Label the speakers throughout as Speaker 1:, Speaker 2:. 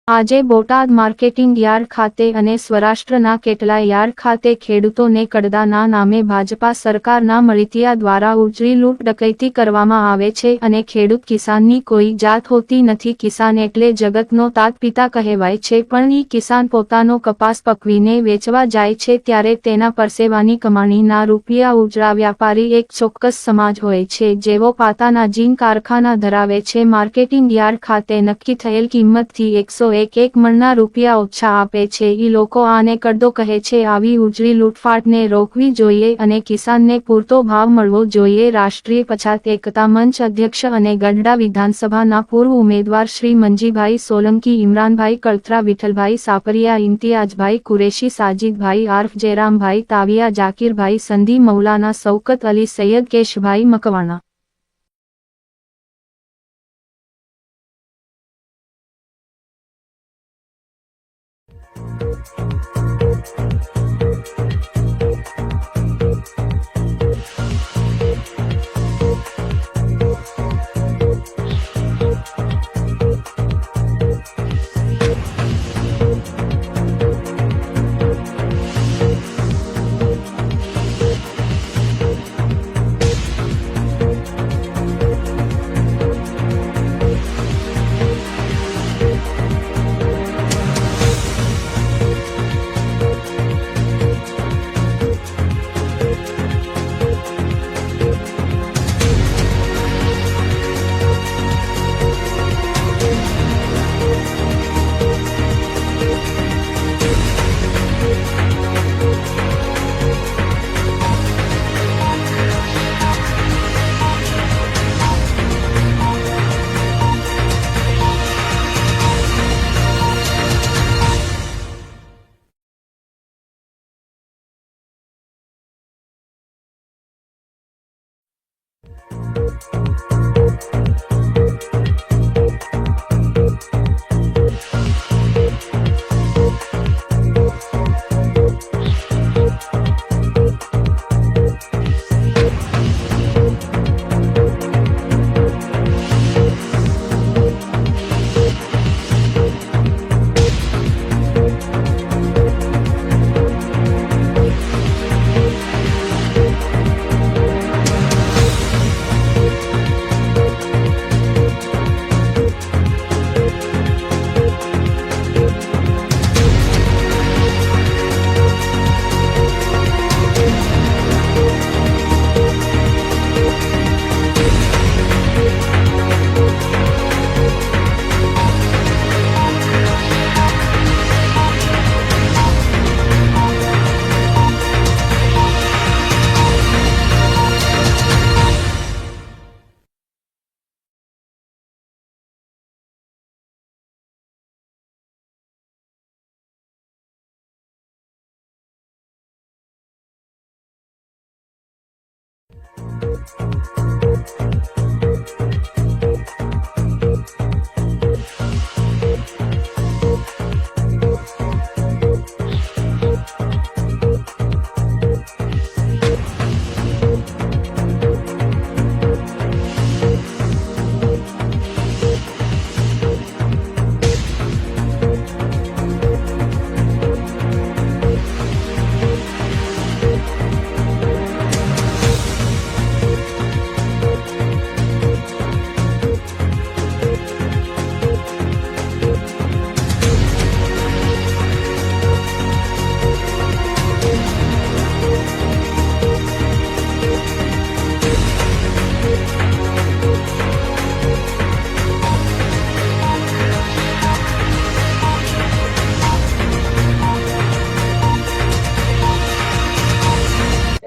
Speaker 1: આજે Botad marketing yard ખાતે અને સૌરાષ્ટ્રના કેટલાય યાર્ડ ખાતે ખેડૂતોને કડદાના નામે ભાજપા સરકારના મળતિયા દ્વારા ઉજળી લૂંટ ડકૈતી કરવામાં આવે છે અને ખેડૂત કિસાનની કોઈ જાત હોતી નથી. કિસાન એટલે જગતનો તાત પિતા કહેવાય છે, પણ ઈ કિસાન પોતાનો કપાસ પકવીને વેચવા જાય છે ત્યારે તેના પરસેવાની કમાણીના રૂપિયા ઉજળા વ્યાપારી એક ચોક્કસ સમાજ હોય છે જેવો પાતાના જીન કારખાના ધરાવે છે. માર્કેટિંગ યાર્ડ ખાતે નક્કી થયેલ કિંમતથી 101 મણના રૂપિયા ઓછા આપે છે. ઈ લોકો આને કડદો કહે છે. આવી ઉજળી લૂંટફાટને રોકવી જોઈએ અને કિસાનને પૂરતો ભાવ મળવો જોઈએ. રાષ્ટ્રીય પછાત એકતા મંચ અધ્યક્ષ અને ગઢડા વિધાનસભાના પૂર્વ ઉમેદવાર શ્રી મંજીભાઈ સોલંકી, ઇમરાનભાઈ કળથરા, વિઠ્ઠલભાઈ સાપરિયા, ઇમ્તિયાજભાઈ કુરેશી, સાજીદભાઈ આર્ફ, જયરામભાઈ તાવિયા, જાકીરભાઈ સંધી, મૌલાના શૌકત અલી, સૈયદ કેશભાઈ મકવાણા.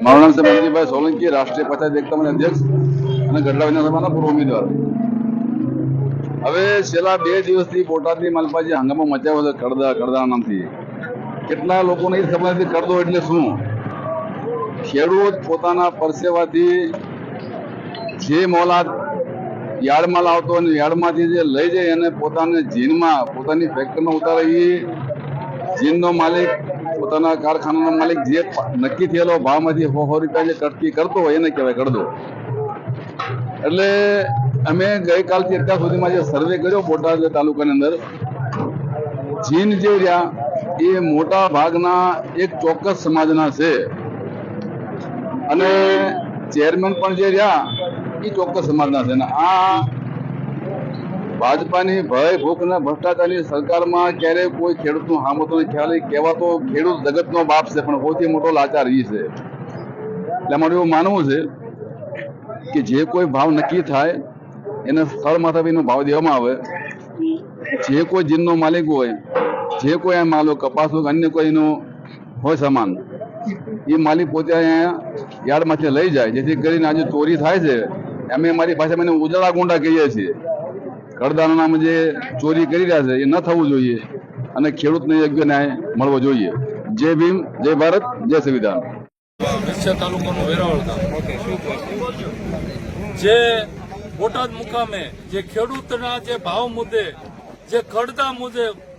Speaker 2: મારું નામ છે મંજીભાઈ સોલંકી, રાષ્ટ્રીય પંચાયત એકતા મંચ અધ્યક્ષ અને ગઢડા વિધાનસભાના પૂર્વ ઉમેદવાર. હવે છેલ્લા 2 દિવસથી બોટાદની માલપાજી હંગામો મચાવ્યો છે કડદા નામથી. કેટલા લોકોને એ ખબર નથી કડદો એટલે શું. ખેડૂત પોતાના પરસેવાથી જે મોલાદ યાર્ડમાં લાવતો અને યાર્ડમાંથી જે લઈ જાય અને પોતાની જીનમાં પોતાની ફેક્ટરીમાં ઉતારે, એ જીનનો માલિક પોતાના કારખાનાનો માલિક જે નક્કી થયેલો ભાવમાંથી 100 રૂપિયા જે કટકી કરતો હોય એને કહેવાય કડદો. એટલે અમે ગઈકાલથી અત્યાર સુધીમાં જે સર્વે કર્યો બોટાદ તાલુકાની અંદર, જીન જે રહ્યા એ મોટા ભાગના એક ચોક્કસ સમાજના છે અને ચેરમેન પણ જે રહ્યા એ ચોક્કસ સમાજના છે. આ ભાજપાની ભય ભૂખ અને ભ્રષ્ટાચારની સરકારમાં ક્યારેય કોઈ ખેડૂતનું હામતોને ખ્યાલ કહેવાતો ખેડૂત જગતનો બાપ છે, પણ સૌથી મોટો લાચાર એ છે. એટલે મારું એવું માનવું છે કે જે કોઈ ભાવ નક્કી થાય એને સ્થળ માથે ભાવ દેવામાં આવે. જે કોઈ જીનનો માલિક હોય, જે કોઈ આ માલો કપાસ હોય, અન્ય કોઈનું હોય સામાન, એ માલિક પોતે અહીંયા યાર્ડમાંથી લઈ જાય, જેથી કરીને આજે ચોરી થાય છે. અમે મારી ભાષામાં એને ઉજળા ગુંડા કહીએ છીએ. કડદાનામાં જે ચોરી કરી રહ્યા છે એ ન થવું જોઈએ અને ખેડૂતને યોગ્ય ન્યાય મળવો જોઈએ. જય ભીમ, જય ભારત, જય સંવિધાન.
Speaker 3: તાલુકાનું વેરાવળ ગામ જે બોટાદ મુકામે જે ખેડૂતના જે ભાવ મુદ્દે, જે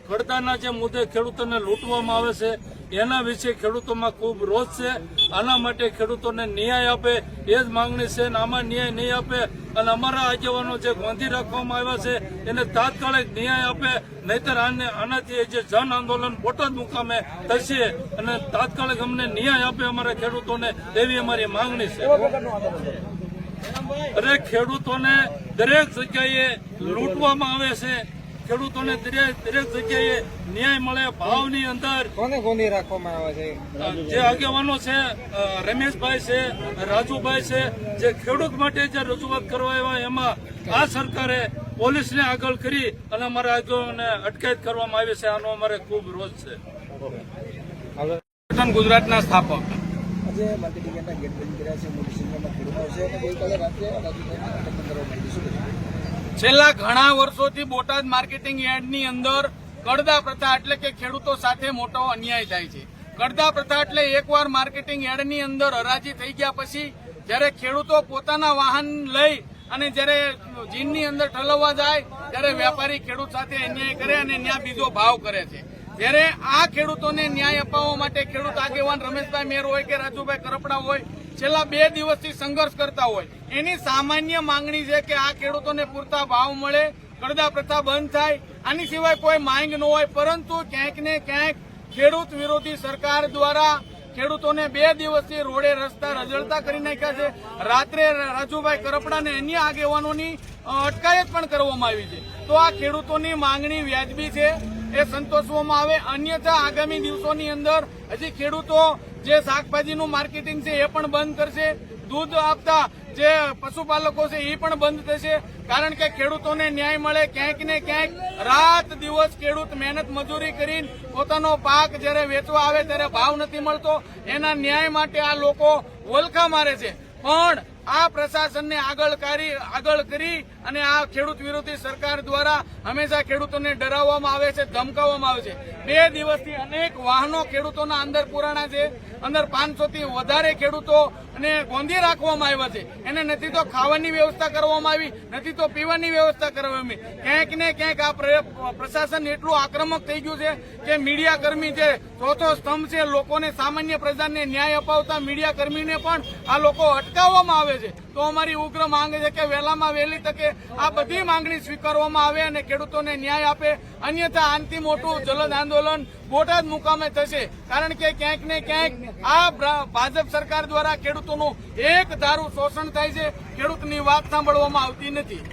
Speaker 3: ખડદાના જે મુદ્દે ખેડૂતોને લૂંટવામાં આવે છે એના વિશે ખેડૂતોમાં ખૂબ રોષ છે. આના માટે ખેડૂતોને ન્યાય આપે એ જ માંગણી છે અને આમાં ન્યાય નહીં આપે અને અમારા આગેવાનો જે ગોંધી રાખવામાં આવ્યા છે એને તાત્કાલિક ન્યાય આપે, નહીતર આનાથી જે જન આંદોલન બોટાદ મુકામે થશે અને તાત્કાલિક અમને ન્યાય આપે અમારા ખેડૂતોને, એવી અમારી માંગણી છે. અરે ખેડૂતોને દરેક જગ્યાએ લૂંટવામાં આવે છે, ખેડૂતોને દરેક જગ્યાએ ન્યાય મળે. ભાવની અંદર
Speaker 4: કોને ગોંધી રાખવામાં આવે છે?
Speaker 3: જે આગેવાનો છે, રમેશભાઈ છે, રાજુભાઈ છે, જે ખેડૂત માટે જે રજૂઆત કરવા આવ્યા એમાં આ સરકારે પોલીસને આગળ કરી અને અમારા આગેવાનોને અટકાયત કરવામાં આવી છે. આનો અમારે ખૂબ રોષ છે. ગુજરાતના સ્થાપક
Speaker 4: આજે માર્કેટિંગ યાર્ડના ગેટ બંધ કર્યા છે, મોટી સંખ્યામાં ખેડૂતો છે અને ગઈકાલે રાત્રે રાજુભાઈને અટક કરવામાં આવી. શું
Speaker 5: છેલ્લા ઘણા વર્ષોથી બોટાદ માર્કેટિંગ યાર્ડની અંદર કડદા પ્રથા એટલે કે ખેડૂતો સાથે મોટો અન્યાય થાય છે. કડદા પ્રથા એટલે એકવાર માર્કેટિંગ યાર્ડની અંદર હરાજી થઈ ગયા પછી જ્યારે ખેડૂતો પોતાના વાહન લઈ અને જ્યારે જીનની અંદર ઠલવવા જાય ત્યારે વેપારી ખેડૂત સાથે અન્યાય કરે અને ત્યાં બીજો ભાવ કરે છે. ત્યારે આ ખેડૂતોને ન્યાય અપાવવા માટે ખેડૂત આગેવાન રમેશભાઈ મેર હોય કે રાજુભાઈ કરપડા હોય છેલ્લા 2 દિવસથી સંઘર્ષ કરતા હોય. એની સામાન્ય માંગણી છે કે આ ખેડૂતોને પૂરતા ભાવ મળે, કડદા પ્રથા બંધ થાય. આની સિવાય કોઈ માંગ ન હોય, પરંતુ ક્યાંક ને ક્યાંક ખેડૂત વિરોધી સરકાર દ્વારા ખેડૂતોને 2 દિવસથી રોડે રસ્તા રજળતા કરી નાખ્યા છે. રાત્રે રાજુભાઈ કરપડા અને અન્ય આગેવાનોની અટકાયત પણ કરવામાં આવી છે. તો આ ખેડૂતોની માંગણી વ્યાજબી છે, એ સંતોષવામાં આવે. અન્યથા આગામી દિવસોની અંદર હજી ખેડૂતો જે શાકભાજીનું માર્કેટિંગ છે એ પણ બંધ કરશે, દૂધ આપતા જે પશુપાલકો છે એ પણ બંધ થશે. કારણ કે ખેડૂતોને ન્યાય મળે. ક્યાંક ને ક્યાંક રાત દિવસ ખેડૂત મહેનત મજૂરી કરીને પોતાનો પાક જ્યારે વેચવા આવે ત્યારે ભાવ નથી મળતો. એના ન્યાય માટે આ લોકો વલખા મારે છે. પણ આ પ્રશાસનને આગળ કરી અને આ ખેડૂત વિરોધી સરકાર દ્વારા હંમેશા ખેડૂતોને ડરાવવામાં આવે છે, ધમકાવવામાં આવે છે. 2 દિવસથી અનેક વાહનો ખેડૂતોના અંદર પુરાણા છે. અંદર 500 થી વધારે ખેડૂતો અને ગોંધી રાખવામાં આવ્યા છે. એને નથી તો ખાવાની વ્યવસ્થા કરવામાં આવી, નથી તો પીવાની વ્યવસ્થા કરવામાં આવી. ક્યાંક ને ક્યાંક આ પ્રશાસન એટલું આક્રમક થઈ ગયું છે કે મીડિયા કર્મી જે ચોથો સ્તંભ છે, લોકોને સામાન્ય પ્રજાને ન્યાય અપાવતા મીડિયા કર્મીને પણ આ લોકો અટકાવવામાં આવે છે. તો અમારી ઉગ્ર માંગ છે કે વહેલામાં વહેલી તકે આ બધી માંગણી સ્વીકારવામાં આવે અને ખેડૂતોને ન્યાય આપે. અન્યથા આનાથી મોટું જલદ આંદોલન બોટાદ મુકામે થશે. કારણ કે ક્યાંક ને ક્યાંક આ ભાજપ સરકાર દ્વારા ખેડૂતોનું એક ધારું શોષણ થાય છે, ખેડૂતની વાત સાંભળવામાં આવતી નથી.